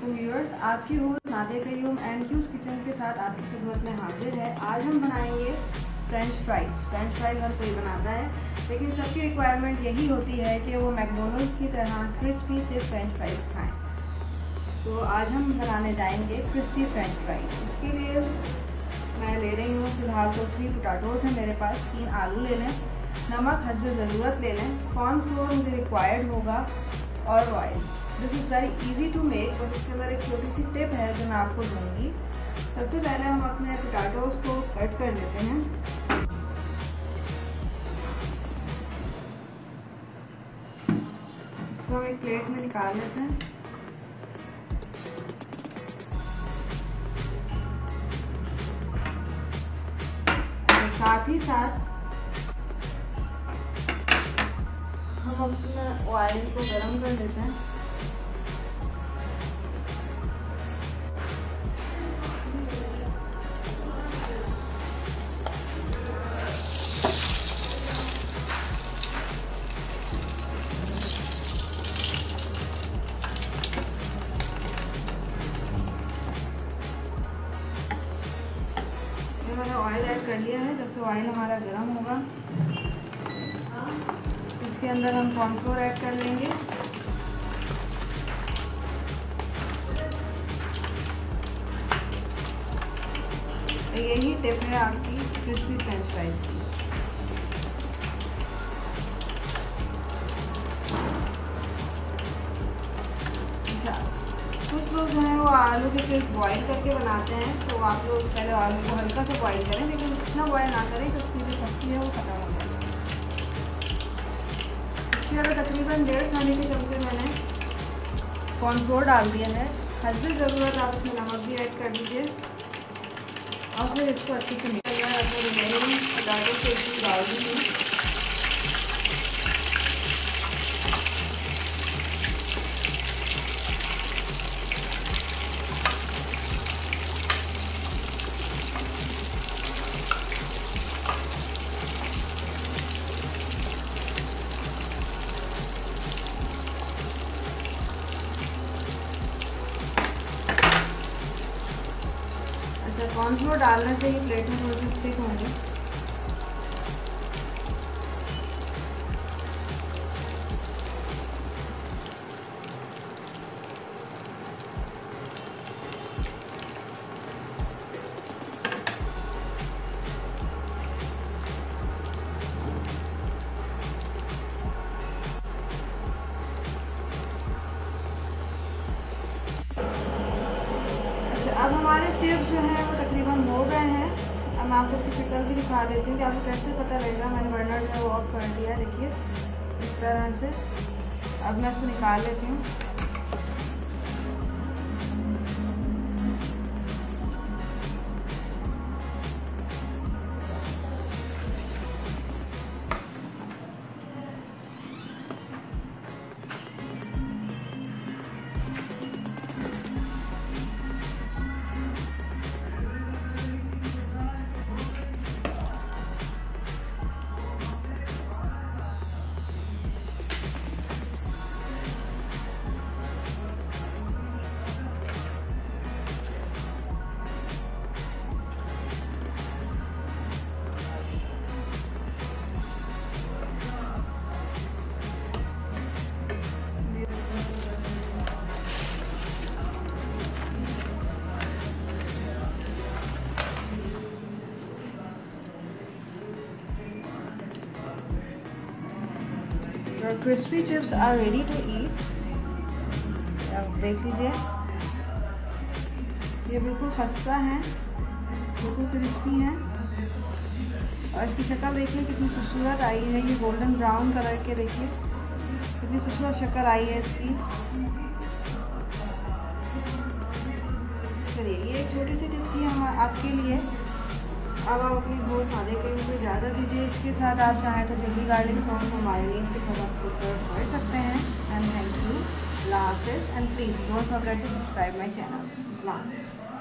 अलैकुम व्यूअर्स, आपकी host Nadia Qayyum एनक्यूज kitchen के साथ आपकी खिदमत में हाजिर है। आज हम बनाएंगे फ्रेंच फ्राइज़। फ्रेंच फ्राइज़ हर कोई बनाता है, लेकिन सबकी रिक्वायरमेंट यही होती है कि वो मैकडोनल्ड्स की तरह क्रिस्पी से फ्रेंच फ्राइज़ खाएं। तो आज हम बनाने जाएंगे क्रिस्पी फ्रेंच फ्राइज़। इसके लिए मैं ले रही हूँ फिलहाल तो 3 पोटैटोज़ हैं मेरे पास। 3 आलू ले लें, नमक हस्ब ज़रूरत ले लें, कॉर्नफ्लोर मुझे रिक्वायर्ड होगा और oil. This is very easy to make, but इसके अंदर एक छोटी सी टिप है जो मैं आपको दूंगी। सबसे पहले हम अपने पोटैटोज़ को कट कर लेते हैं। इसको हम एक प्लेट में निकाल लेते हैं। साथ ही साथ हम अपना ऑयल को गरम कर लेते हैं। मैंने ऑयल ऐड कर लिया है। जब से ऑयल हमारा गर्म होगा, इसके अंदर हम कॉर्नफ्लोर ऐड कर लेंगे। यही टिप है आपकी क्रिस्पी फ्रेंच फ्राइज की। कुछ लोग जो हैं वो आलू के चिप्स बॉईल करके बनाते हैं, तो आप लोग पहले आलू को हल्का सा बॉईल करें, लेकिन इतना बॉईल ना करें कि उसकी जो सब्ज़ी है वो ख़त्म हो जाए। इसके अंदर तकरीबन 1.5 खाने के चमचे मैंने कॉर्नफ्लोर डाल दिया है। हल्दी ज़रूरत आप इसमें नमक भी ऐड कर दीजिए और फिर इसको अच्छे से मिक्स करना है। अपने पोटैटो से इसमें डाल दीजिए। अच्छा, कॉर्नफ्लोर डालने से ही प्लेट में थोड़ी सी स्टिक होंगे। अब हमारे चिप्स जो हैं वो तकरीबन हो गए हैं। अब मैं आपको इसकी शक्ल भी दिखा देती हूँ कि आपको कैसे पता लगेगा। मैंने बर्नर जो है वो ऑफ कर दिया, देखिए इस तरह से। अब मैं इसको निकाल लेती हूँ। Your crispy chips are ready to eat। आप देख लीजिए, ये बिल्कुल खस्ता हैं, बिल्कुल क्रिस्पी हैं और इसकी शक्ल देखिए कितनी खूबसूरत आई है। ये गोल्डन ब्राउन कलर के देखिए कितनी खूबसूरत शक्ल आई है इसकी। चलिए, ये एक छोटी सी टिप थी हम आपके लिए। अब आप अपनी होस्ट नादिया कयूम को इजाज़त दीजिए। इसके साथ आप चाहें तो चिल्ली गार्लिक सॉस और मायोनीज़ के साथ आप इसको सर्व कर सकते हैं। एंड थैंक यू, अल्लाह हाफ़िज़, and please don't forget to subscribe my channel. अल्लाह हाफ़िज़।